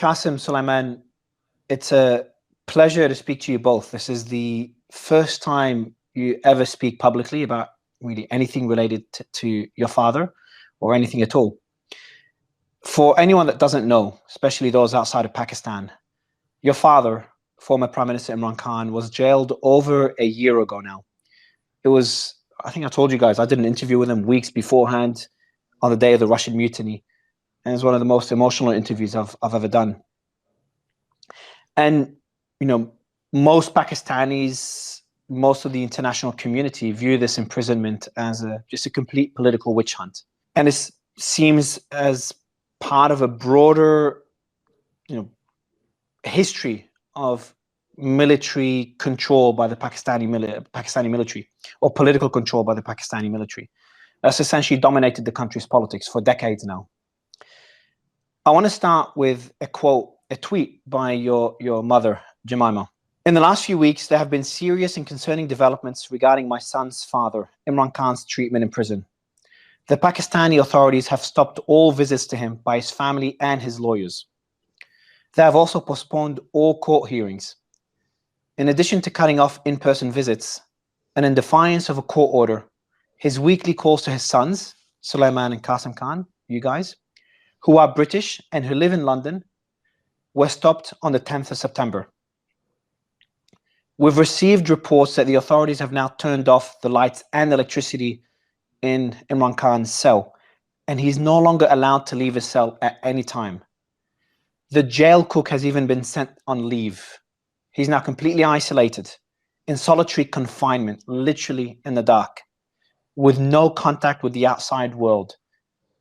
Qasim, Sulaiman, it's a pleasure to speak to you both. This is the first time you ever speak publicly about really anything related to your father or anything at all. For anyone that doesn't know, especially those outside of Pakistan, your father, former Prime Minister Imran Khan, was jailed over a year ago now. It was, I think I told you guys, I did an interview with him weeks beforehand on the day of the Russian mutiny. And it's one of the most emotional interviews I've ever done. And, you know, most Pakistanis, most of the international community view this imprisonment as just a complete political witch hunt. And it seems as part of a broader, history of military control by the Pakistani military, or political control by the Pakistani military. That's essentially dominated the country's politics for decades now. I want to start with a quote, a tweet by your mother, Jemima. In the last few weeks, there have been serious and concerning developments regarding my son's father, Imran Khan's treatment in prison. The Pakistani authorities have stopped all visits to him by his family and his lawyers. They have also postponed all court hearings. In addition to cutting off in-person visits, and in defiance of a court order, his weekly calls to his sons, Sulaiman and Qasim Khan, you guys, who are British and who live in London, were stopped on the 10th of September. We've received reports that the authorities have now turned off the lights and electricity in Imran Khan's cell, and he's no longer allowed to leave his cell at any time. The jail cook has even been sent on leave. He's now completely isolated, in solitary confinement, literally in the dark, with no contact with the outside world.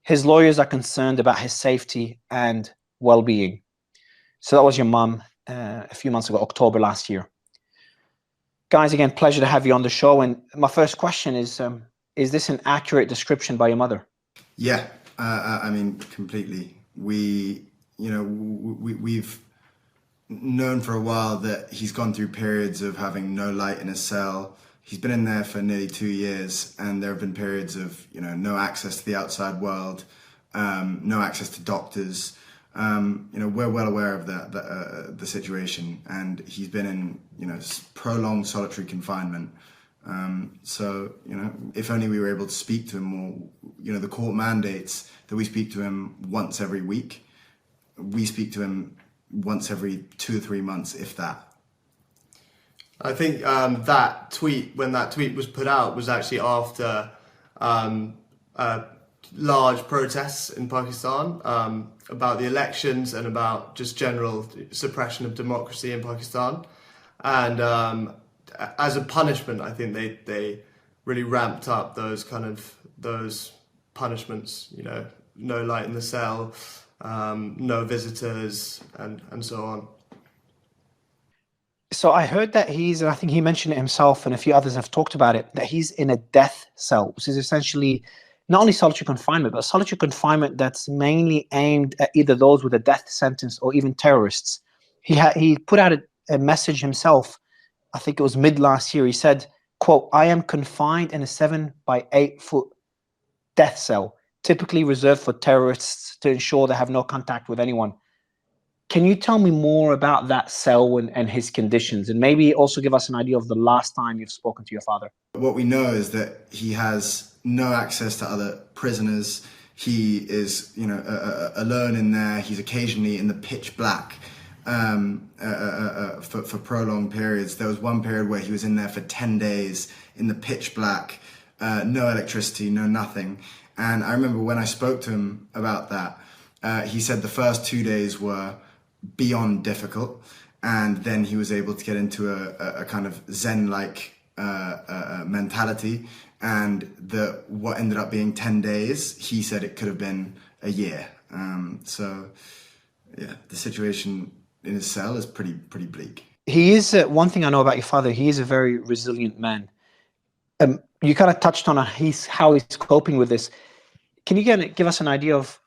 His lawyers are concerned about his safety and well-being. So that was your mum a few months ago, October last year. Guys, again, pleasure to have you on the show. And my first question is this an accurate description by your mother? Yeah, I mean, completely. We've known for a while that he's gone through periods of having no light in his cell. He's been in there for nearly 2 years, and there have been periods of, no access to the outside world, no access to doctors. We're well aware of the situation, and he's been in, prolonged solitary confinement. So, if only we were able to speak to him more. The court mandates that we speak to him once every week. We speak to him once every 2 or 3 months, if that. I think when that tweet was put out was actually after large protests in Pakistan about the elections and about just general suppression of democracy in Pakistan. And as a punishment, I think they really ramped up those punishments, no light in the cell, no visitors, and so on. So I heard that and I think he mentioned it himself, and a few others have talked about it, that he's in a death cell, which is essentially not only solitary confinement, but solitary confinement that's mainly aimed at either those with a death sentence or even terrorists. He put out a message himself, I think it was mid last year. He said, quote, "I am confined in a 7 by 8 foot death cell, typically reserved for terrorists to ensure they have no contact with anyone." Can you tell me more about that cell and his conditions, and maybe also give us an idea of the last time you've spoken to your father? What we know is that he has no access to other prisoners. He is, alone in there. He's occasionally in the pitch black for prolonged periods. There was one period where he was in there for 10 days in the pitch black, no electricity, no nothing. And I remember when I spoke to him about that, he said the first 2 days were beyond difficult, and then he was able to get into a kind of Zen-like mentality, and what ended up being 10 days, he said it could have been a year. So yeah, the situation in his cell is pretty bleak. He is, one thing I know about your father, he is a very resilient man. You kind of touched on how he's coping with this. Can you give us an idea of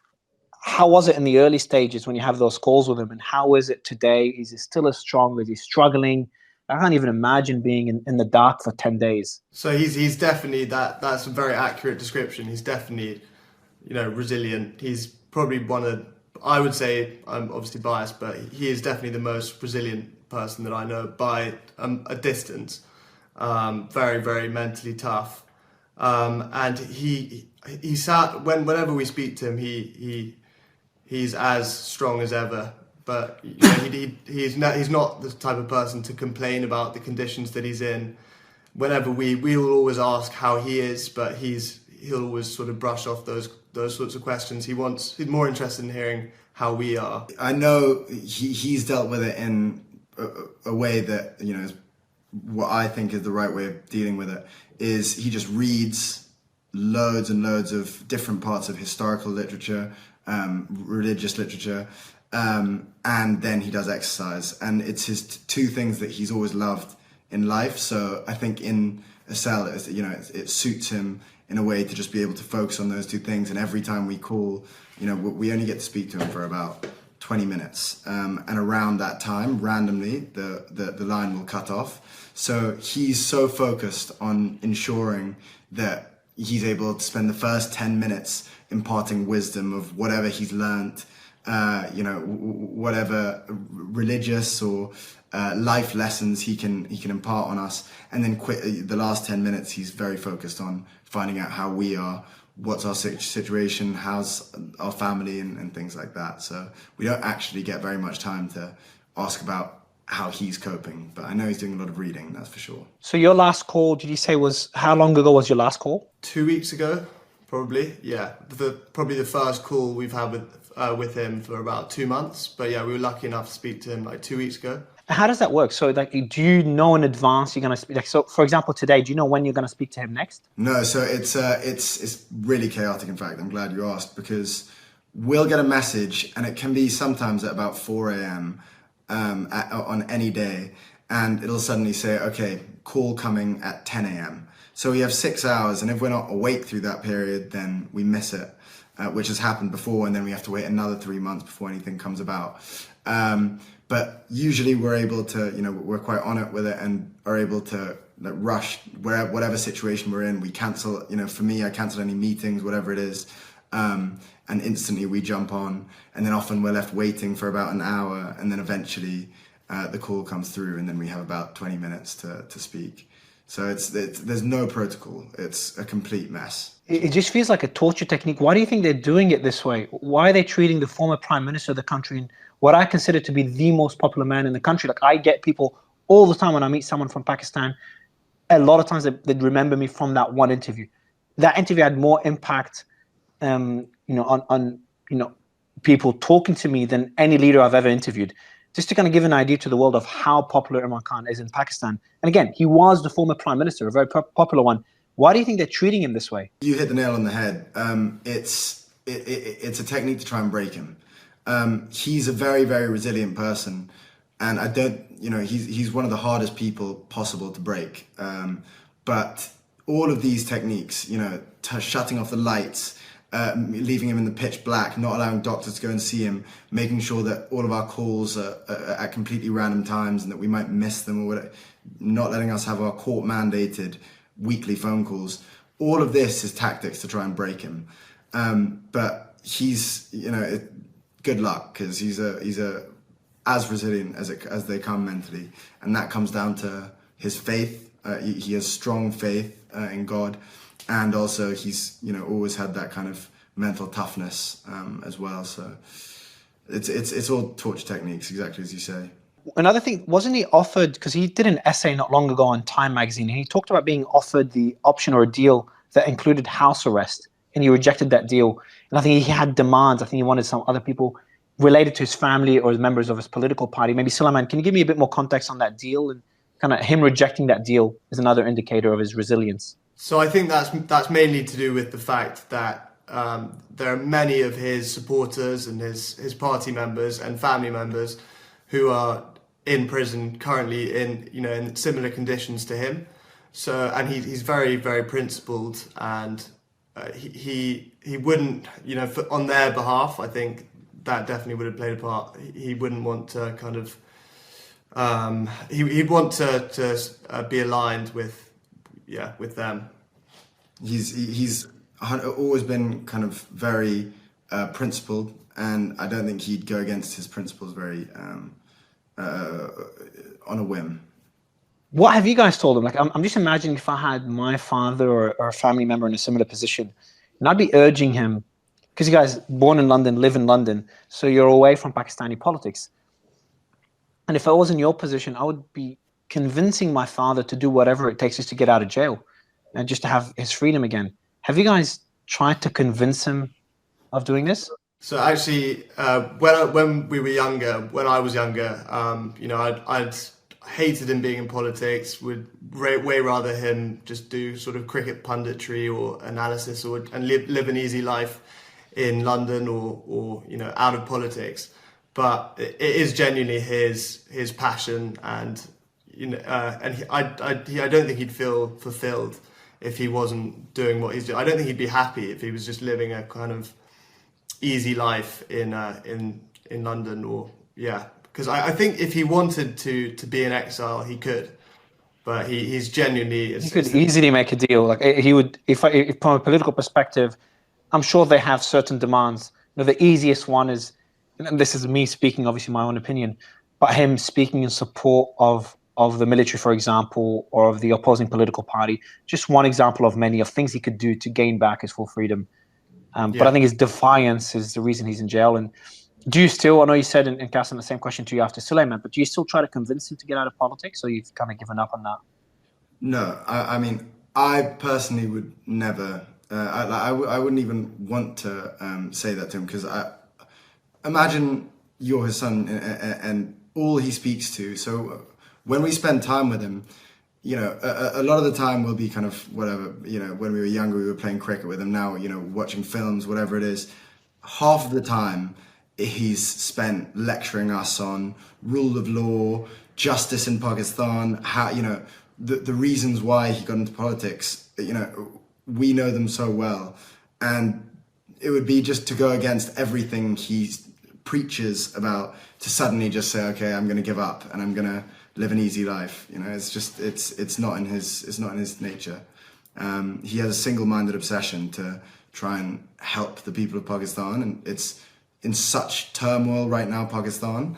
how was it in the early stages when you have those calls with him, and how is it today? Is he still as strong? Is he struggling? I can't even imagine being in the dark for 10 days. So he's definitely, that's a very accurate description. He's definitely, resilient. He's probably one of I would say, I'm obviously biased, but he is definitely the most resilient person that I know by a distance. Very, very mentally tough. And he sat, whenever we speak to him, he's as strong as ever. But you know, he's not the type of person to complain about the conditions that he's in. Whenever we will always ask how he is, but he'll always sort of brush off those sorts of questions. He's more interested in hearing how we are. I know he's dealt with it in a way that, you know, is what I think is the right way of dealing with it. Is he just reads loads and loads of different parts of historical literature, religious literature, and then he does exercise. And it's his two things that he's always loved in life. So I think in a cell, you know, it suits him in a way to just be able to focus on those two things. And every time we call, you know, we only get to speak to him for about 20 minutes. And around that time, randomly, the line will cut off. So he's so focused on ensuring that he's able to spend the first 10 minutes imparting wisdom of whatever he's learnt, you know, whatever religious or life lessons he can impart on us, and then the last 10 minutes he's very focused on finding out how we are, what's our situation, how's our family, and things like that. So we don't actually get very much time to ask about how he's coping, but I know he's doing a lot of reading, that's for sure. So your last call, did you say, was how long ago was your last call? 2 weeks ago, probably. Yeah, probably the first call we've had with him for about 2 months. But yeah, we were lucky enough to speak to him like 2 weeks ago. How does that work? So, like, do you know in advance you're going to speak? Like, so, for example, today, do you know when you're going to speak to him next? No, so it's really chaotic. In fact, I'm glad you asked, because we'll get a message, and it can be sometimes at about 4 a.m. On any day, and it'll suddenly say, okay, call coming at 10 a.m. So we have 6 hours, and if we're not awake through that period, then we miss it, which has happened before, and then we have to wait another 3 months before anything comes about. But usually we're able to, you know, we're quite on it with it and are able to like rush whatever situation we're in. We cancel, you know, for me, I cancel any meetings, whatever it is, and instantly we jump on, and then often we're left waiting for about an hour, and then eventually the call comes through, and then we have about 20 minutes to speak. So there's no protocol. It's a complete mess. It just feels like a torture technique. Why do you think they're doing it this way? Why are they treating the former prime minister of the country, and what I consider to be the most popular man in the country? Like, I get people all the time when I meet someone from Pakistan, a lot of times they remember me from that one interview. That interview had more impact, you know, on you know, people talking to me than any leader I've ever interviewed. Just to kind of give an idea to the world of how popular Imran Khan is in Pakistan. And again, he was the former prime minister, a very popular one. Why do you think they're treating him this way? You hit the nail on the head. It's a technique to try and break him. He's a very, very resilient person, and I don't, you know, he's one of the hardest people possible to break. But all of these techniques, you know, shutting off the lights, leaving him in the pitch black, not allowing doctors to go and see him, making sure that all of our calls are at completely random times and that we might miss them, or whatever, not letting us have our court mandated weekly phone calls. All of this is tactics to try and break him. But he's, you know, good luck, because he's as resilient as they come mentally, and that comes down to his faith. He has strong faith in God. And also he's, you know, always had that kind of mental toughness as well. So it's all torture techniques, exactly as you say. Another thing, wasn't he offered, because he did an essay not long ago on Time magazine, and he talked about being offered the option or a deal that included house arrest, and he rejected that deal. And I think he had demands. I think he wanted some other people related to his family or as members of his political party. Maybe Sulaiman, can you give me a bit more context on that deal? And kind of him rejecting that deal is another indicator of his resilience. So I think that's mainly to do with the fact that there are many of his supporters and his party members and family members who are in prison currently in similar conditions to him. So, and he's very, very principled, and he wouldn't, you know, on their behalf, I think that definitely would have played a part. He wouldn't want to kind of he'd want to be aligned with them. He's always been kind of very principled, and I don't think he'd go against his principles very on a whim. What have you guys told him? Like, I'm just imagining if I had my father or a family member in a similar position, and I'd be urging him, because you guys born in London, live in London, so you're away from Pakistani politics. And if I was in your position, I would be convincing my father to do whatever it takes just to get out of jail and just to have his freedom again. Have you guys tried to convince him of doing this? So actually, when we were younger, when I was younger, you know, I'd hated him being in politics. Would way rather him just do sort of cricket punditry or analysis, and live an easy life in London or you know, out of politics. But it is genuinely his passion, and you know, and I don't think he'd feel fulfilled if he wasn't doing what he's doing. I don't think he'd be happy if he was just living a kind of easy life in London, or yeah. Because I think if he wanted to be in exile, he could, but he's genuinely. He could easily make a deal. Like he would, if from a political perspective, I'm sure they have certain demands. You know, the easiest one is, and this is me speaking, obviously my own opinion, but him speaking in support of the military, for example, or of the opposing political party. Just one example of many of things he could do to gain back his full freedom. But I think his defiance is the reason he's in jail. And do you still, I know you said in Qasim, the same question to you after Suleiman, but do you still try to convince him to get out of politics, or you've kind of given up on that? No, I mean, I personally would never, I wouldn't even want to say that to him, because imagine you're his son and all he speaks to. So when we spend time with him, you know, a lot of the time we'll be kind of whatever, you know, when we were younger, we were playing cricket with him. Now, you know, watching films, whatever it is, half of the time he's spent lecturing us on rule of law, justice in Pakistan, how, you know, the reasons why he got into politics. You know, we know them so well, and it would be just to go against everything he preaches about, to suddenly just say, okay, I'm going to give up and I'm going to live an easy life. You know, it's just, it's not in his nature. He has a single-minded obsession to try and help the people of Pakistan, and it's in such turmoil right now, Pakistan.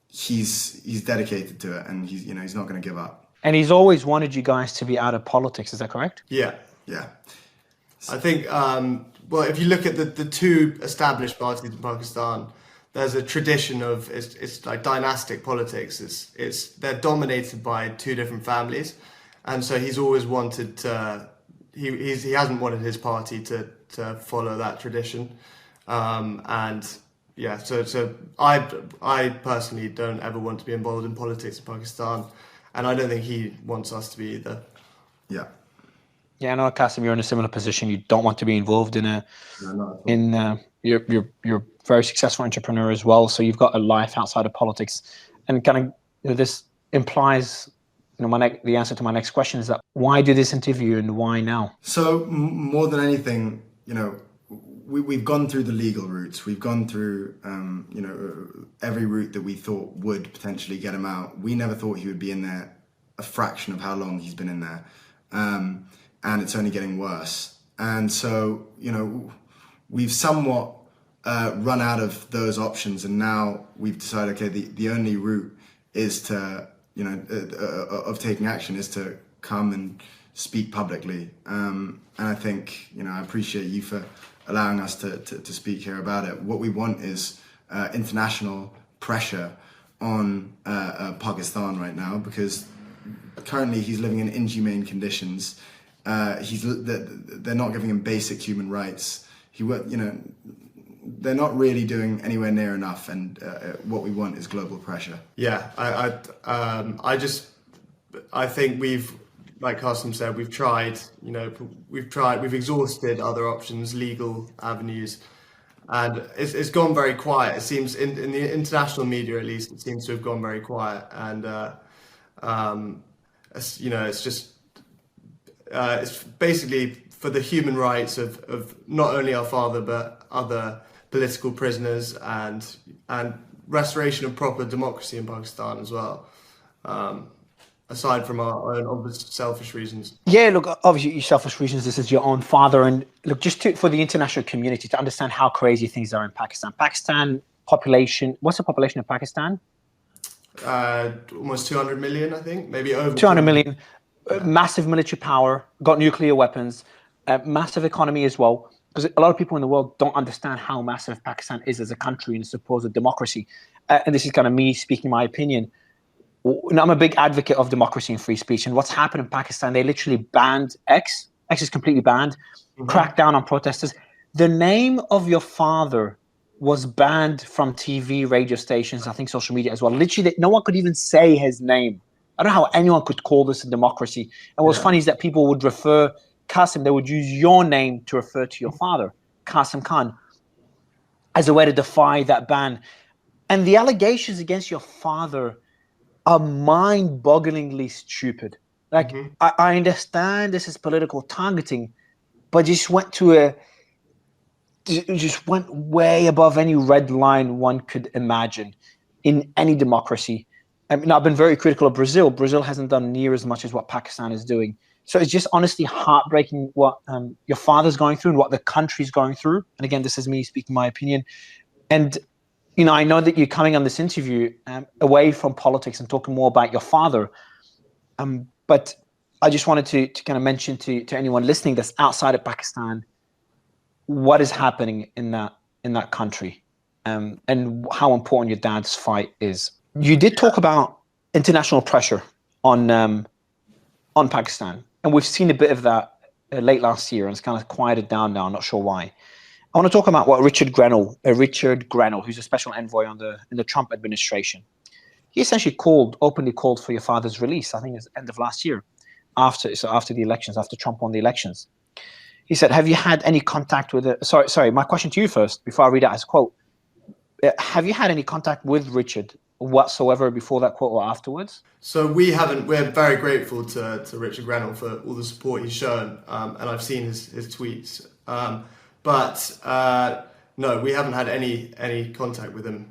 He's dedicated to it, and he's not going to give up. And he's always wanted you guys to be out of politics. Is that correct? Yeah. So, I think, well, if you look at the two established parties in Pakistan, there's a tradition of, it's like dynastic politics. They're dominated by two different families, and so he's always wanted to. He hasn't wanted his party to follow that tradition, and yeah. So I personally don't ever want to be involved in politics in Pakistan, and I don't think he wants us to be either. Yeah. Yeah, I know, Qasim, you're in a similar position. You don't want to be involved in you're a very successful entrepreneur as well, so you've got a life outside of politics, and kind of this implies, the answer to my next question is that why do this interview and why now? So more than anything, we've gone through the legal routes. We've gone through every route that we thought would potentially get him out. We never thought he would be in there a fraction of how long he's been in there, and it's only getting worse. And so we've somewhat run out of those options, and now we've decided, okay, the only route is to of taking action is to come and speak publicly. And I think I appreciate you for allowing us to speak here about it. What we want is international pressure on Pakistan right now, because currently he's living in inhumane conditions. They're not giving him basic human rights. They're not really doing anywhere near enough, and what we want is global pressure. Yeah, I think we've, like Qasim said, we've tried. We've exhausted other options, legal avenues, and it's gone very quiet. It seems in the international media, at least, it seems to have gone very quiet, and it's just. It's basically for the human rights of not only our father but other political prisoners, and restoration of proper democracy in Pakistan as well. aside from our own obvious selfish reasons? Yeah, look, obviously, your selfish reasons. This is your own father, and look, for the international community to understand how crazy things are in Pakistan. Pakistan population. What's the population of Pakistan? Almost 200 million, I think, maybe over 200 million. Yeah. Massive military power, got nuclear weapons, massive economy as well. Because a lot of people in the world don't understand how massive Pakistan is as a country and a supposed democracy. And this is kind of me speaking my opinion. I'm a big advocate of democracy and free speech. And what's happened in Pakistan, they literally banned X. X is completely banned, cracked down on protesters. The name of your father was banned from TV, radio stations, I think social media as well. Literally, no one could even say his name. I don't know how anyone could call this a democracy. And what's funny is that people would refer Qasim, they would use your name to refer to your father, Qasim Khan, as a way to defy that ban. And the allegations against your father are mind-bogglingly stupid. Like, I understand this is political targeting, but just went way above any red line one could imagine in any democracy. I mean, I've been very critical of Brazil. Brazil hasn't done near as much as what Pakistan is doing. So it's just honestly heartbreaking what your father's going through and what the country's going through. And again, this is me speaking my opinion. And, you know, I know that you're coming on this interview away from politics and talking more about your father. But I just wanted to kind of mention to anyone listening that's outside of Pakistan, what is happening in that country and how important your dad's fight is. You did talk about international pressure on Pakistan. And we've seen a bit of that late last year, and it's kind of quieted down now. I'm not sure why. I want to talk about what Richard Grenell, who's a special envoy in the Trump administration. He essentially openly called for your father's release. I think it's the end of last year, after the elections, after Trump won the elections. He said, "Have you had any contact with it?" Sorry. My question to you first, before I read out his quote: have you had any contact with Richard whatsoever before that quote or afterwards? So we haven't. We're very grateful to Richard Grenell for all the support he's shown, and I've seen his tweets. But no, we haven't had any contact with him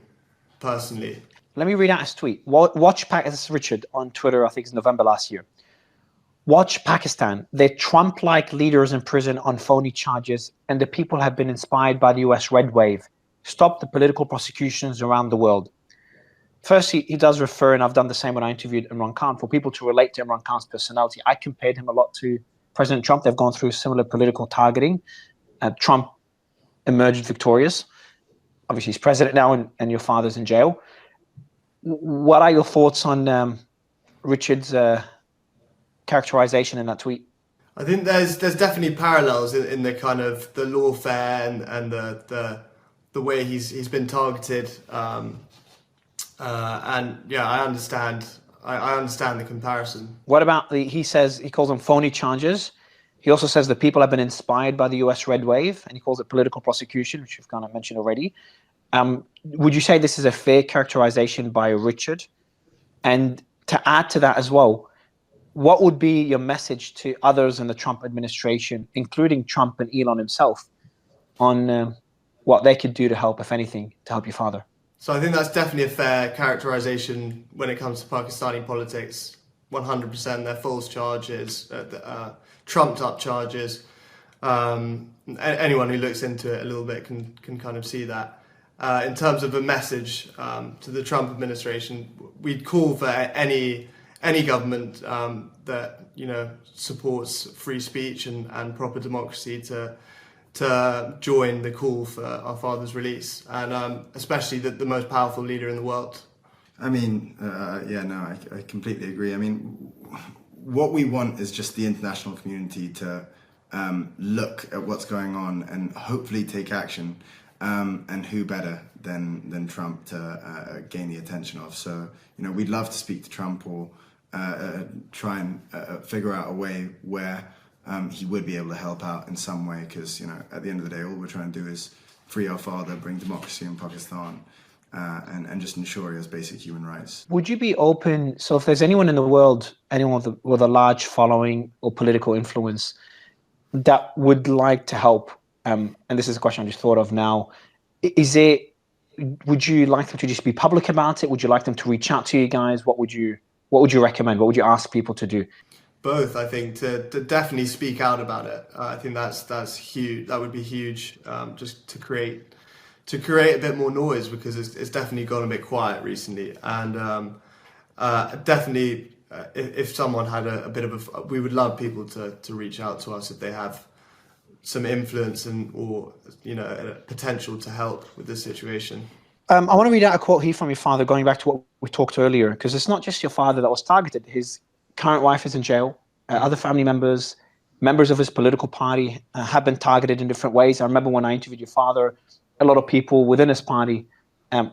personally. Let me read out his tweet. This is Richard on Twitter. I think it's November last year. Watch Pakistan. They're Trump-like leaders in prison on phony charges, and the people have been inspired by the US red wave. Stop the political prosecutions around the world. First, he does refer, and I've done the same when I interviewed Imran Khan, for people to relate to Imran Khan's personality. I compared him a lot to President Trump. They've gone through similar political targeting. Trump emerged victorious. Obviously, he's president now, and your father's in jail. What are your thoughts on Richard's characterization in that tweet? I think there's definitely parallels in the kind of the lawfare and the way he's been targeted. And yeah, I understand the comparison. What about he calls them phony charges. He also says that people have been inspired by the US red wave, and he calls it political prosecution, which you've kind of mentioned already. Would you say this is a fair characterization by Richard? And to add to that as well, what would be your message to others in the Trump administration, including Trump and Elon himself, on what they could do to help, if anything, to help your father? So I think that's definitely a fair characterization when it comes to Pakistani politics. 100%, they're false charges, trumped up charges. Anyone who looks into it a little bit can kind of see that. In terms of a message to the Trump administration, we'd call for any government that supports free speech and proper democracy to join the call for our father's release, and especially the most powerful leader in the world. I mean, I completely agree. I mean, what we want is just the international community to look at what's going on and hopefully take action. And who better than Trump to gain the attention of? So, we'd love to speak to Trump or try and figure out a way where he would be able to help out in some way, because at the end of the day, all we're trying to do is free our father, bring democracy in Pakistan, and just ensure he has basic human rights. Would you be open? So if there's anyone in the world, anyone with a large following or political influence that would like to help, and this is a question I just thought of now, would you like them to just be public about it? Would you like them to reach out to you guys? What would you What would you recommend? What would you ask people to do? Both, I think, to definitely speak out about it. I think that's huge. That would be huge, just to create a bit more noise, because it's definitely gone a bit quiet recently. And definitely, if someone had a bit of we would love people to reach out to us if they have some influence or a potential to help with this situation. I want to read out a quote here from your father, going back to what we talked earlier, because it's not just your father that was targeted. His current wife is in jail. Other family members of his political party have been targeted in different ways. I remember when I interviewed your father, a lot of people within his party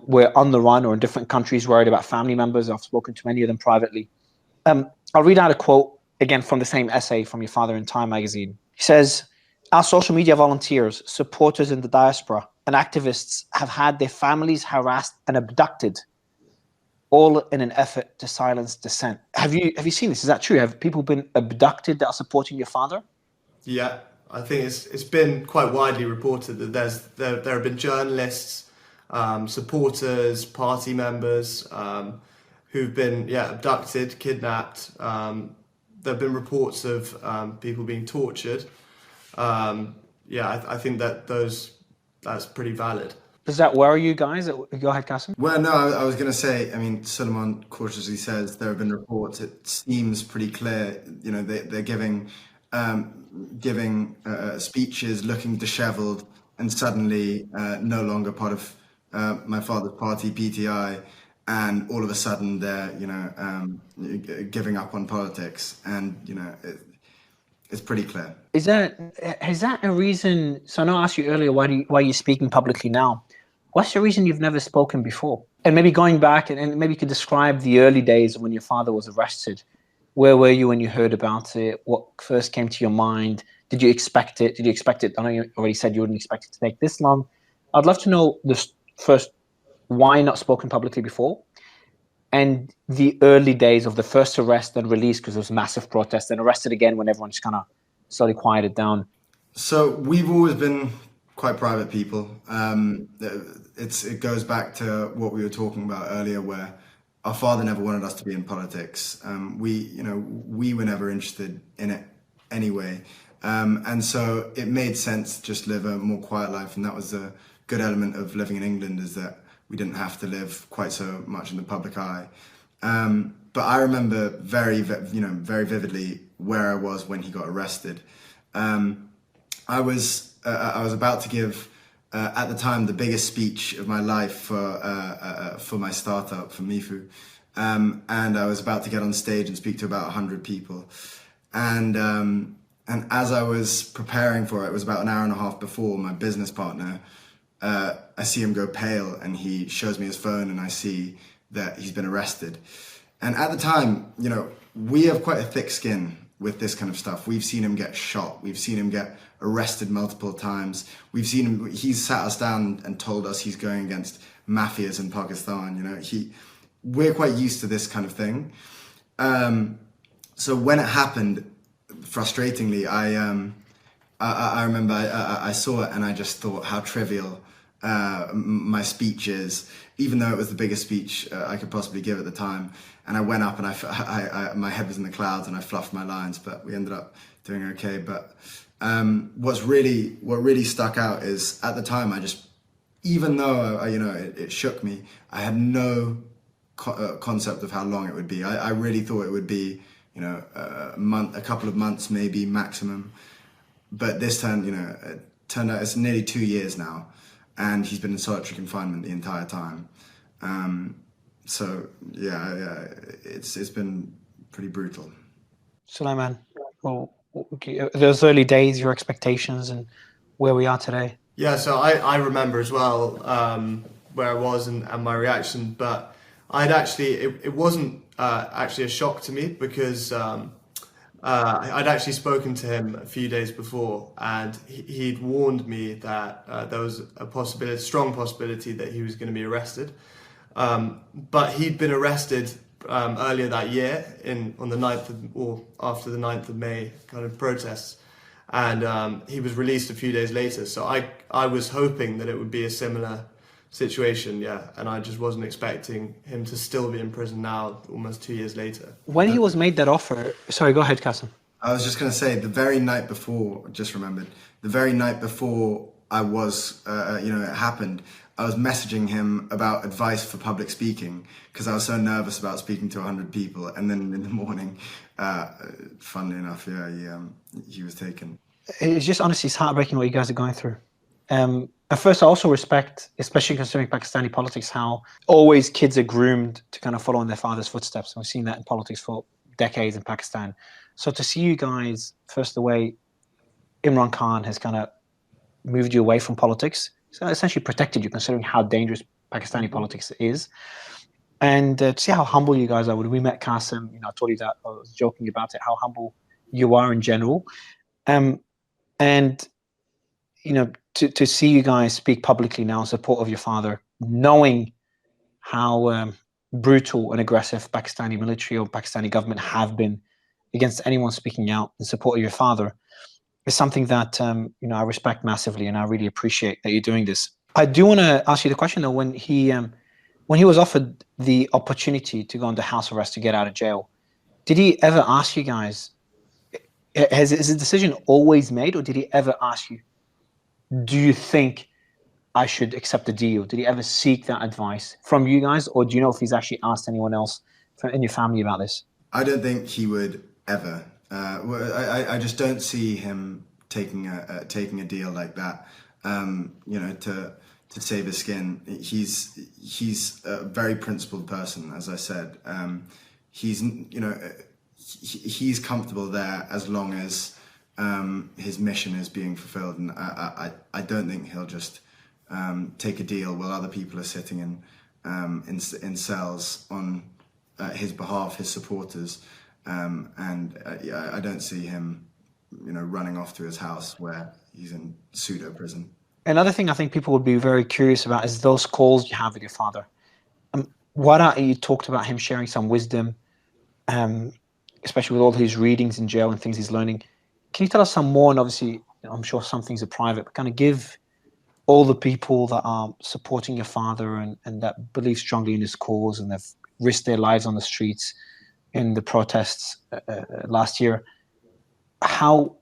were on the run or in different countries worried about family members. I've spoken to many of them privately. I'll read out a quote again from the same essay from your father in Time magazine. He says, "Our social media volunteers, supporters in the diaspora, and activists have had their families harassed and abducted, all in an effort to silence dissent." Have you seen this? Is that true? Have people been abducted that are supporting your father? Yeah, I think it's been quite widely reported that there have been journalists, supporters, party members who've been abducted, kidnapped. There have been reports of people being tortured. I think that's pretty valid. Does that worry you guys? Go ahead, Qasim. Well, no, I was going to say, I mean, Suleiman cautiously says there have been reports. It seems pretty clear, they're giving speeches looking disheveled and suddenly no longer part of my father's party, PTI, and all of a sudden they're, giving up on politics, and, it's pretty clear. Is that a reason? So I know I asked you earlier, why are you speaking publicly now? What's the reason you've never spoken before? And maybe going back and maybe you could describe the early days when your father was arrested. Where were you when you heard about it? What first came to your mind? Did you expect it? I know you already said you wouldn't expect it to take this long. I'd love to know this first, why not spoken publicly before? And the early days of the first arrest and release, because there was massive protest, and arrested again when everyone just kind of slowly quieted down. So we've always been quite private people. It goes back to what we were talking about earlier, where our father never wanted us to be in politics. We were never interested in it anyway. And so it made sense to just live a more quiet life. And that was a good element of living in England, is that we didn't have to live quite so much in the public eye. But I remember very vividly where I was when he got arrested. I was about to give, at the time, the biggest speech of my life for my startup, for Mifu. And I was about to get on stage and speak to about 100 people. And as I was preparing for it was about an hour and a half before, my business partner, I see him go pale, and he shows me his phone, and I see that he's been arrested. And at the time, we have quite a thick skin with this kind of stuff. We've seen him get shot. We've seen him get arrested multiple times. We've seen him, he's sat us down and told us he's going against mafias in Pakistan. We're quite used to this kind of thing. So when it happened, frustratingly, I remember I saw it, and I just thought how trivial my speech is, even though it was the biggest speech I could possibly give at the time. And I went up, and I my head was in the clouds, and I fluffed my lines, but we ended up doing okay. But what really stuck out is, at the time, even though it shook me, I had no concept of how long it would be. I really thought it would be a couple of months maybe maximum. But this time, it turned out it's nearly 2 years now, and he's been in solitary confinement the entire time. It's been pretty brutal. Sulaiman, well, those early days, your expectations, and where we are today. Yeah, so I remember as well where I was and my reaction, but it wasn't actually a shock to me, because I'd actually spoken to him a few days before, and he'd warned me that there was a strong possibility that he was going to be arrested. But he'd been arrested earlier that year on the 9th or after the 9th of May kind of protests, and he was released a few days later. So I was hoping that it would be a similar situation, yeah. And I just wasn't expecting him to still be in prison now, almost 2 years later. When he was made that offer, sorry, go ahead, Qasim. I was just going to say, the very night before, just remembered, the very night before I was, it happened, I was messaging him about advice for public speaking because I was so nervous about speaking to 100 people. And then in the morning, funnily enough, he was taken. It's just, honestly, it's heartbreaking what you guys are going through. At first, I also respect, especially considering Pakistani politics, how always kids are groomed to kind of follow in their father's footsteps. And we've seen that in politics for decades in Pakistan. So to see you guys, first, the way Imran Khan has kind of moved you away from politics, so essentially protected you, considering how dangerous Pakistani politics is. And to see how humble you guys are. When we met Qasim, I told you that, I was joking about it, how humble you are in general. And, to see you guys speak publicly now in support of your father, knowing how brutal and aggressive Pakistani military or Pakistani government have been against anyone speaking out in support of your father, is something that I respect massively, and I really appreciate that you're doing this. I do want to ask you the question though. When he was offered the opportunity to go under house arrest to get out of jail, did he ever ask you guys? Is the decision always made, or did he ever ask you, do you think I should accept the deal? Did he ever seek that advice from you guys, or do you know if he's actually asked anyone else in your family about this? I don't think he would ever. I just don't see him taking a deal like that. To save his skin. He's a very principled person, as I said. He's comfortable there as long as his mission is being fulfilled, and I don't think he'll just take a deal while other people are sitting in cells on his behalf, his supporters. I don't see him, running off to his house where he's in pseudo prison. Another thing I think people would be very curious about is those calls you have with your father. You talked about him sharing some wisdom, especially with all his readings in jail and things he's learning. Can you tell us some more? And obviously, I'm sure some things are private, but kind of give all the people that are supporting your father and that believe strongly in his cause and have risked their lives on the streets in the protests last year. How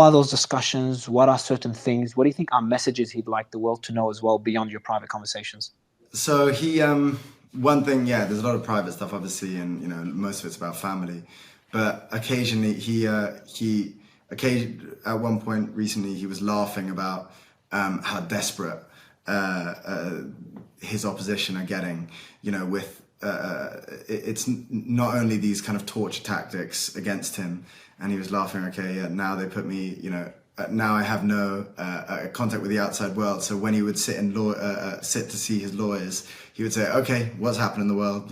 are those discussions? What are certain things? What do you think are messages he'd like the world to know as well beyond your private conversations? So he, one thing, there's a lot of private stuff, obviously, and most of it's about family. But occasionally, at one point recently, he was laughing about how desperate his opposition are getting. With it's not only these kind of torture tactics against him. And he was laughing, now they put me, now I have no contact with the outside world. So when he would sit to see his lawyers, he would say, okay, what's happened in the world?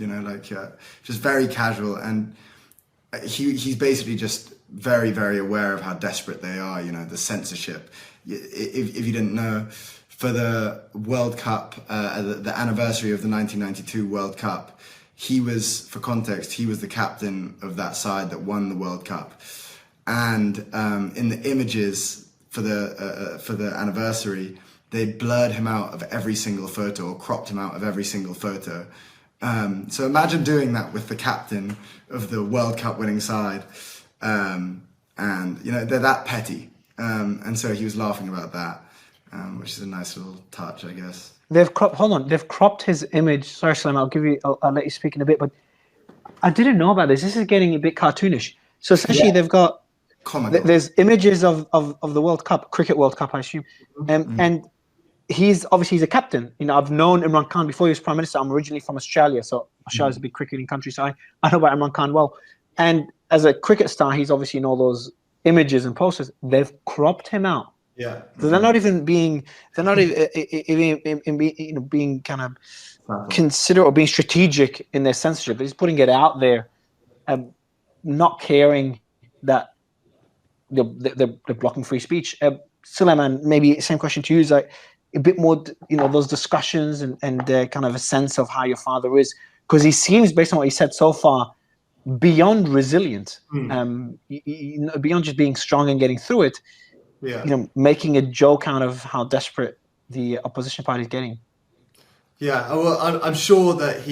Just very casual. And he's basically just very, very aware of how desperate they are, the censorship. If you didn't know, for the World Cup, the anniversary of the 1992 World Cup, for context, he was the captain of that side that won the World Cup. And in the images for the anniversary, they blurred him out of every single photo or cropped him out of every single photo. So imagine doing that with the captain of the World Cup winning side. And they're that petty. And so he was laughing about that, which is a nice little touch, I guess. They've cropped his image. Sorry, Salim, I'll let you speak in a bit, but I didn't know about this. This is getting a bit cartoonish. So essentially they've got, there's images of the World Cup, Cricket World Cup, I assume. And he's a captain. I've known Imran Khan before he was Prime Minister. I'm originally from Australia, so Australia's a big cricketing country, so I know about Imran Khan well. And as a cricket star, he's obviously in all those images and posters. They've cropped him out. Yeah. So they're not even being kind of considerate or being strategic in their censorship. They're just putting it out there, not caring that they're blocking free speech. Suleiman, maybe same question to you, is like a bit more, those discussions and kind of a sense of how your father is, because he seems, based on what he said so far, beyond resilient, beyond just being strong and getting through it. Making a joke out of how desperate the opposition party is getting. Yeah, well, I'm sure that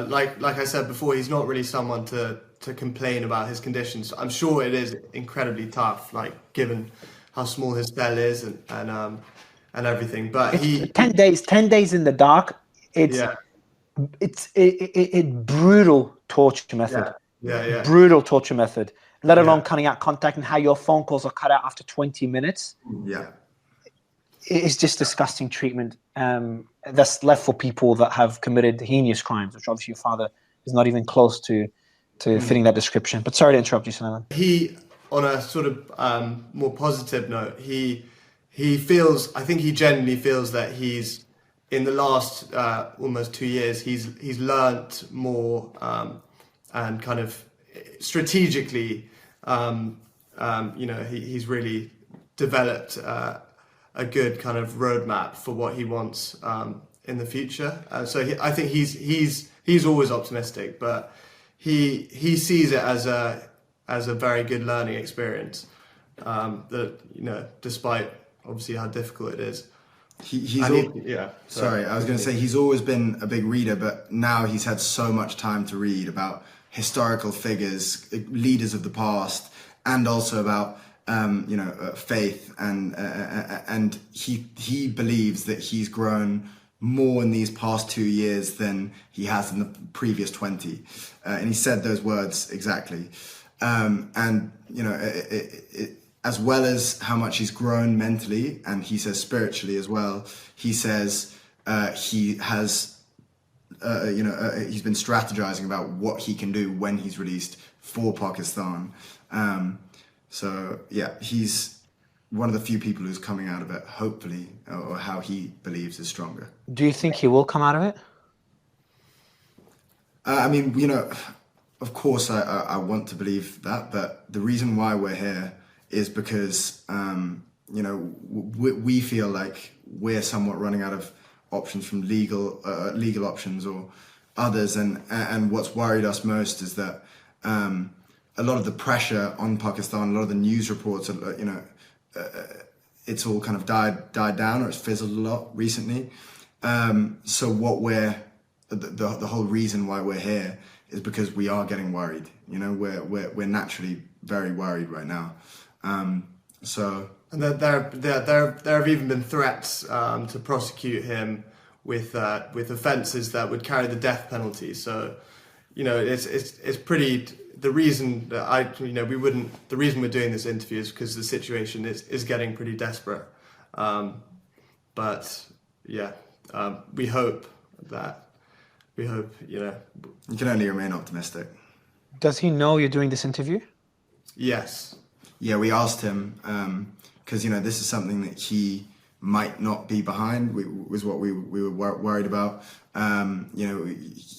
like I said before, he's not really someone to complain about his conditions. I'm sure it is incredibly tough, like given how small his cell is and everything. But It's 10 days in the dark. It's brutal torture method. Yeah. Brutal torture method. Let alone cutting out contact, and how your phone calls are cut out after 20 minutes. Yeah. It's just disgusting treatment that's left for people that have committed heinous crimes, which obviously your father is not even close to fitting that description. But sorry to interrupt you, Sulaiman. He, on a sort of more positive note, he feels, I think he genuinely feels that he's, in the last almost 2 years, he's learnt more and kind of strategically, he's really developed a good kind of roadmap for what he wants in the future. So I think he's always optimistic, but he sees it as a very good learning experience. That despite obviously how difficult it is. Sorry, I was going to say he's always been a big reader, but now he's had so much time to read about historical figures, leaders of the past, and also about faith, and he believes that he's grown more in these past 2 years than he has in the previous 20, and he said those words exactly. As well as how much he's grown mentally, and he says spiritually as well, he says he has he's been strategizing about what he can do when he's released for Pakistan. So yeah, he's one of the few people who's coming out of it, hopefully, or how he believes is stronger. Do you think he will come out of it? Of course I want to believe that, but the reason why we're here is because, we feel like we're somewhat running out of options from legal options or others. And what's worried us most is that a lot of the pressure on Pakistan, a lot of the news reports, it's all kind of died down, or it's fizzled a lot recently. So the whole reason why we're here is because we are getting worried. We're naturally very worried right now. And there have even been threats to prosecute him with offences that would carry the death penalty. So, it's pretty. The reason that the reason we're doing this interview is because the situation is getting pretty desperate. We hope. You can only remain optimistic. Does he know you're doing this interview? Yes. Yeah, we asked him because this is something that he might not be behind. Was what we were worried about.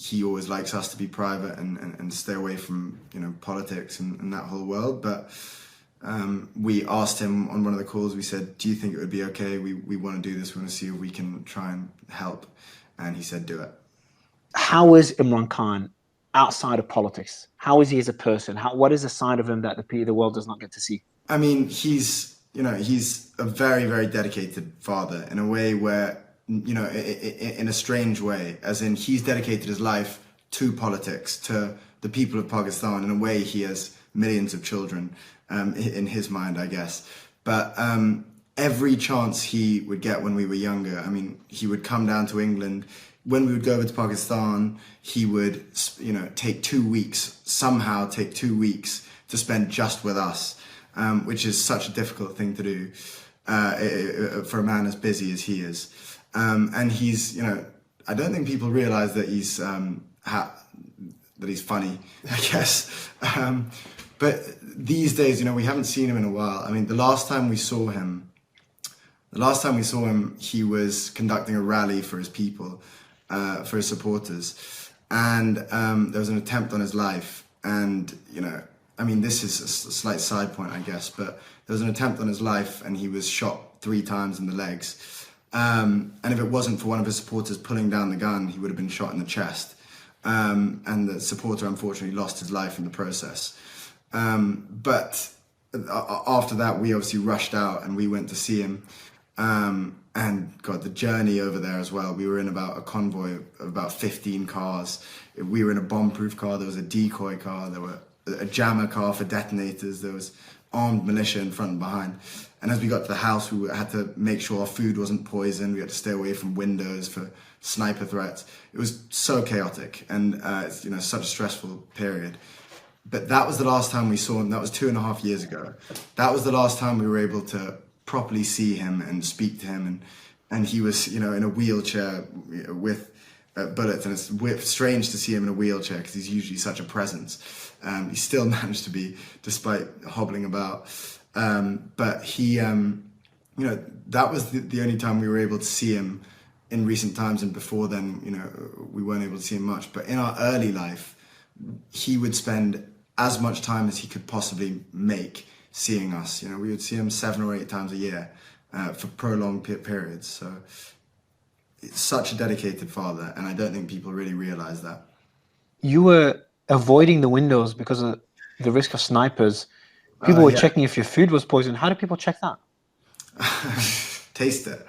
He always likes us to be private and stay away from politics and that whole world. But we asked him on one of the calls. We said, "Do you think it would be okay? We want to do this. We want to see if we can try and help." And he said, "Do it." How is Imran Khan outside of politics? How is he as a person? What is the side of him that the world does not get to see? I mean, he's a very, very dedicated father in a way where, in a strange way, as in he's dedicated his life to politics, to the people of Pakistan. In a way, he has millions of children in his mind, I guess. But every chance he would get when we were younger, he would come down to England. When we would go over to Pakistan, he would, take 2 weeks, somehow take 2 weeks to spend just with us, which is such a difficult thing to do for a man as busy as he is. And he's, I don't think people realize that he's funny, I guess. But these days, we haven't seen him in a while. The last time we saw him, he was conducting a rally for his people. For his supporters, and there was an attempt on his life, and this is a slight side point, I guess, but there was an attempt on his life, and he was shot 3 times in the legs, and if it wasn't for one of his supporters pulling down the gun, he would have been shot in the chest, and the supporter unfortunately lost his life in the process. But after that, we obviously rushed out and we went to see him. And God, the journey over there as well. We were in about a convoy of about 15 cars. We were in a bomb-proof car. There was a decoy car. There were a jammer car for detonators. There was armed militia in front and behind. And as we got to the house, we had to make sure our food wasn't poisoned. We had to stay away from windows for sniper threats. It was so chaotic, and it's, you know, such a stressful period. But that was the last time we saw him. That was 2.5 years ago. That was the last time we were able to properly see him and speak to him. And he was, you know, in a wheelchair with bullets. And it's strange to see him in a wheelchair because he's usually such a presence. He still managed to be, despite hobbling about. But he, you know, that was the only time we were able to see him in recent times. And before then, you know, we weren't able to see him much. But in our early life, he would spend as much time as he could possibly make seeing us. You know, we would see him 7 or 8 times a year for prolonged periods. So it's such a dedicated father, and I don't think people really realize that. You were avoiding the windows because of the risk of snipers. People were checking if your food was poisoned. How do people check that? Taste it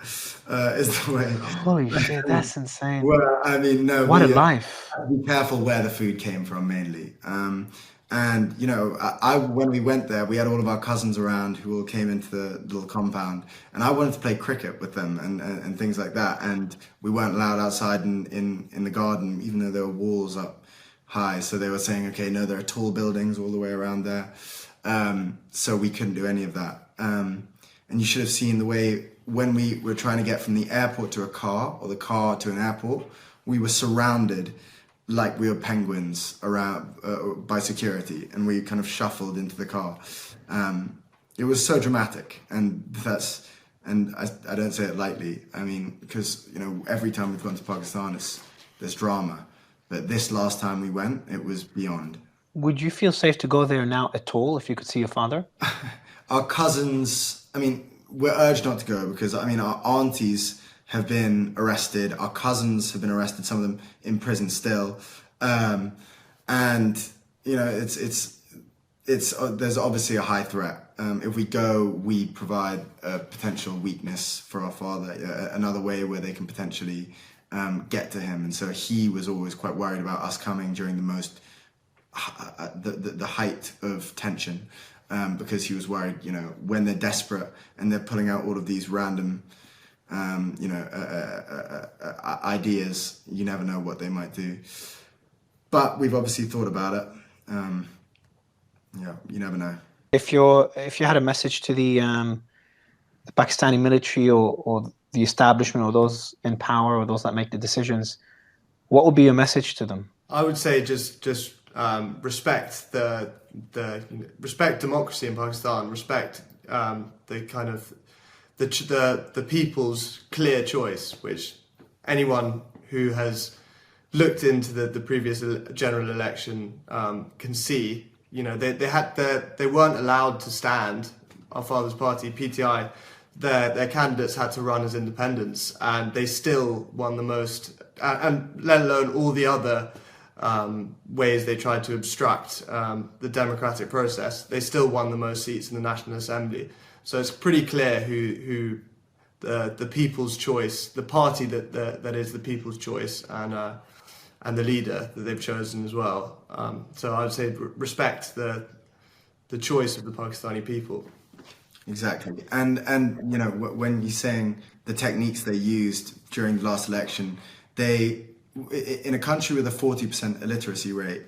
is the way. Holy shit, that's insane. Well, I mean, no. What a life. Be careful where the food came from, mainly. And, you know, when we went there, we had all of our cousins around who all came into the little compound. And I wanted to play cricket with them and things like that. And we weren't allowed outside in the garden, even though there were walls up high. So they were saying, okay, no, there are tall buildings all the way around there. So we couldn't do any of that. And you should have seen the way when we were trying to get from the airport to a car or the car to an airport, we were surrounded like we were penguins around by security, and we kind of shuffled into the car. It was so dramatic, and I don't say it lightly. I mean, because, you know, every time we've gone to Pakistan, there's drama, but this last time we went, it was beyond. Would you feel safe to go there now at all if you could see your father? Our cousins, I mean, we're urged not to go because, I mean, our aunties have been arrested. Our cousins have been arrested, some of them in prison still. And, you know, it's there's obviously a high threat. If we go, we provide a potential weakness for our father, another way where they can potentially get to him. And so he was always quite worried about us coming during the most, the height of tension, because he was worried, you know, when they're desperate and they're pulling out all of these random you know, ideas, you never know what they might do. But we've obviously thought about it. Yeah, you never know. If you had a message to the Pakistani military or the establishment or those in power or those that make the decisions, what would be your message to them? I would say just respect respect democracy in Pakistan, respect the kind of the people's clear choice, which anyone who has looked into the previous general election can see. You know, they weren't allowed to stand. Our father's party, PTI, their candidates had to run as independents, and they still won the most. And let alone all the other ways they tried to obstruct the democratic process, they still won the most seats in the National Assembly. So it's pretty clear who the people's choice, the party that is the people's choice, and the leader that they've chosen as well. So I would say respect the choice of the Pakistani people. Exactly, and you know, when you're saying the techniques they used during the last election, in a country with a 40% illiteracy rate,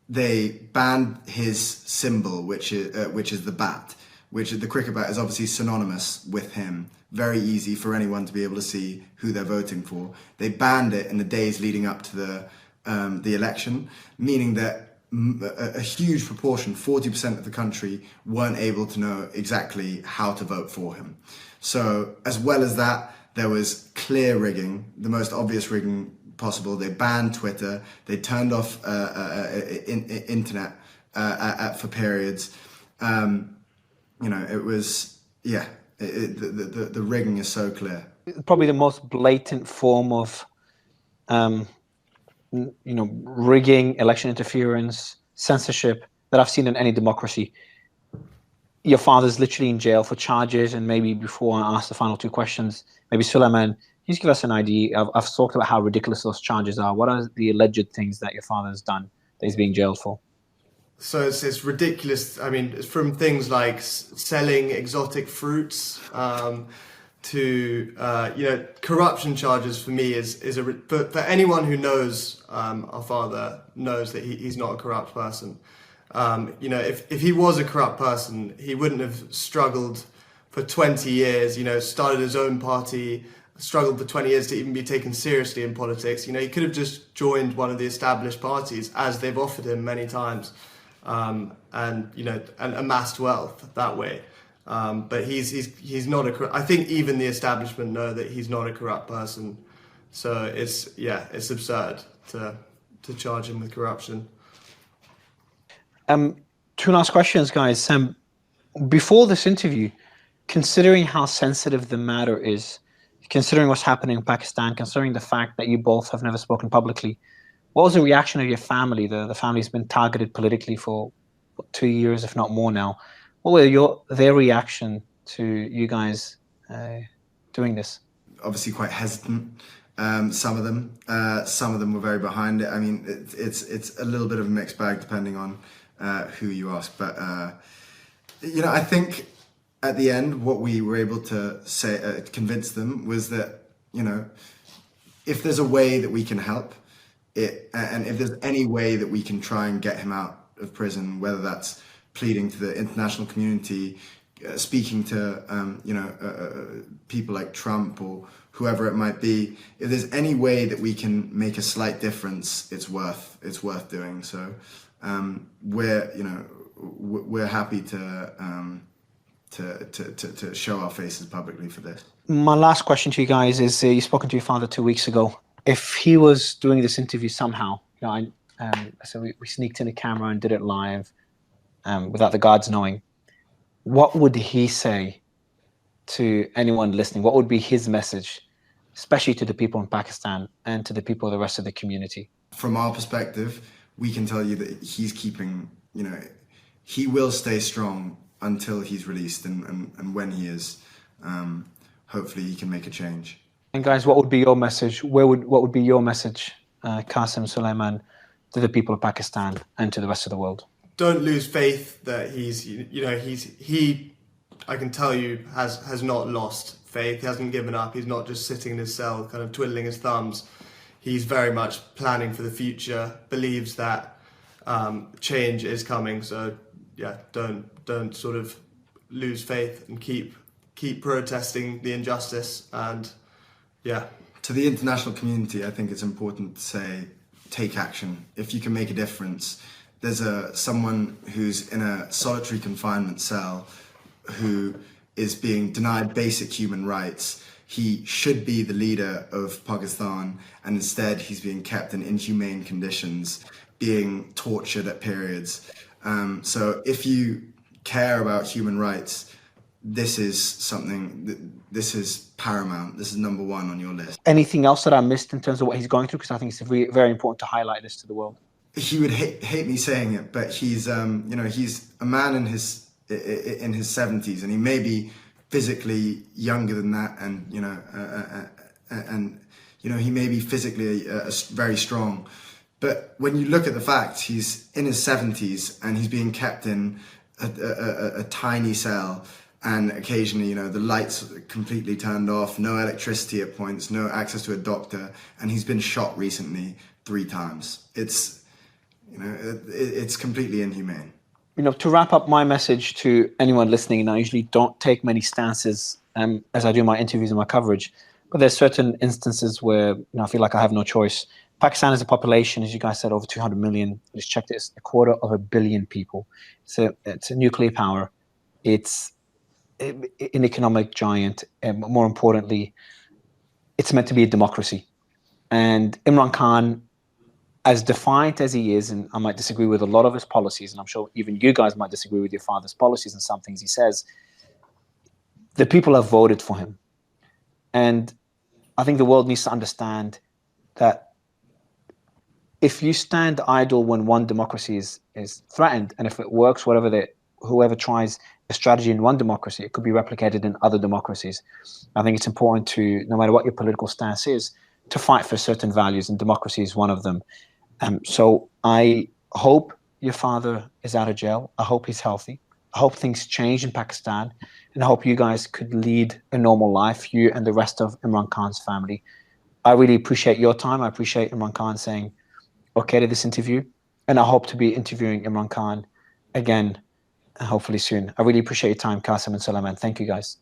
they banned his symbol, which is the bat. Which the cricket bat is obviously synonymous with him. Very easy for anyone to be able to see who they're voting for. They banned it in the days leading up to the election, meaning that a huge proportion, 40% of the country, weren't able to know exactly how to vote for him. So as well as that, there was clear rigging, the most obvious rigging possible. They banned Twitter. They turned off internet for periods. You know, it was, yeah, the rigging is so clear. Probably the most blatant form of, you know, rigging, election interference, censorship that I've seen in any democracy. your father's literally in jail for charges, and maybe before I ask the final two questions, maybe Suleiman, just give us an idea. I've talked about how ridiculous those charges are. What are the alleged things that your father has done that he's being jailed for? So it's ridiculous. I mean, it's from things like selling exotic fruits to corruption charges. For me, for anyone who knows our father knows that he's not a corrupt person. If he was a corrupt person, he wouldn't have struggled for 20 years. Started his own party, struggled for 20 years to even be taken seriously in politics. He could have just joined one of the established parties, as they've offered him many times. And amassed wealth that way. But he's not I think even the establishment know that he's not a corrupt person. So it's absurd to charge him with corruption. Two last questions, guys. Before this interview, considering how sensitive the matter is, considering what's happening in Pakistan, considering the fact that you both have never spoken publicly, what was the reaction of your family? The family's been targeted politically for 2 years, if not more now. What were their reaction to you guys doing this? Obviously quite hesitant. Some of them were very behind it. I mean, it's a little bit of a mixed bag depending on who you ask. But I think at the end, what we were able to say, convince them, was that if there's a way that we can help, and if there's any way that we can try and get him out of prison, whether that's pleading to the international community, speaking to people like Trump or whoever it might be, if there's any way that we can make a slight difference, it's worth doing. So we're happy to show our faces publicly for this. My last question to you guys is: you've spoken to your father 2 weeks ago. If he was doing this interview somehow, so we sneaked in a camera and did it live without the guards knowing, what would he say to anyone listening? What would be his message, especially to the people in Pakistan and to the people of the rest of the community? From our perspective, we can tell you that he's keeping, he will stay strong until he's released, and when he is, hopefully he can make a change. And guys, what would be your message? What would be your message, Qasim, Suleiman, to the people of Pakistan and to the rest of the world? Don't lose faith that he I can tell you has not lost faith. He hasn't given up. He's not just sitting in his cell kind of twiddling his thumbs. He's very much planning for the future, believes that change is coming. So don't sort of lose faith and keep protesting the injustice. And to the international community, I think it's important to say, take action. If you can make a difference, there's someone who's in a solitary confinement cell who is being denied basic human rights. He should be the leader of Pakistan, and instead he's being kept in inhumane conditions, being tortured at periods. So if you care about human rights, this is paramount. This is number one on your list. Anything else that I missed in terms of what he's going through? Because I think it's very important to highlight this to the world. He would hate me saying it, but he's he's a man in his 70s, and he may be physically younger than that, and he may be physically very strong. But when you look at the facts, he's in his 70s and he's being kept in a tiny cell. And occasionally, the lights are completely turned off, no electricity at points, no access to a doctor, and he's been shot recently 3 times. It's completely inhumane. To wrap up my message to anyone listening, and I usually don't take many stances as I do my interviews and my coverage, but there's certain instances where I feel like I have no choice. Pakistan is a population, as you guys said, over 200 million. I just checked it, it's 250 million people. So it's a nuclear power. It's an economic giant, and more importantly, it's meant to be a democracy. And Imran Khan, as defiant as he is, and I might disagree with a lot of his policies, and I'm sure even you guys might disagree with your father's policies and some things he says, the people have voted for him. And I think the world needs to understand that if you stand idle when one democracy is threatened, and if it works, whoever tries strategy in one democracy, it could be replicated in other democracies. I think it's important to, no matter what your political stance is, to fight for certain values, and democracy is one of them. So I hope your father is out of jail. I hope he's healthy. I hope things change in Pakistan, and I hope you guys could lead a normal life, you and the rest of Imran Khan's family. I really appreciate your time. I appreciate Imran Khan saying okay to this interview, and I hope to be interviewing Imran Khan again hopefully soon. I really appreciate your time, Qasim and Sulaiman. Thank you, guys.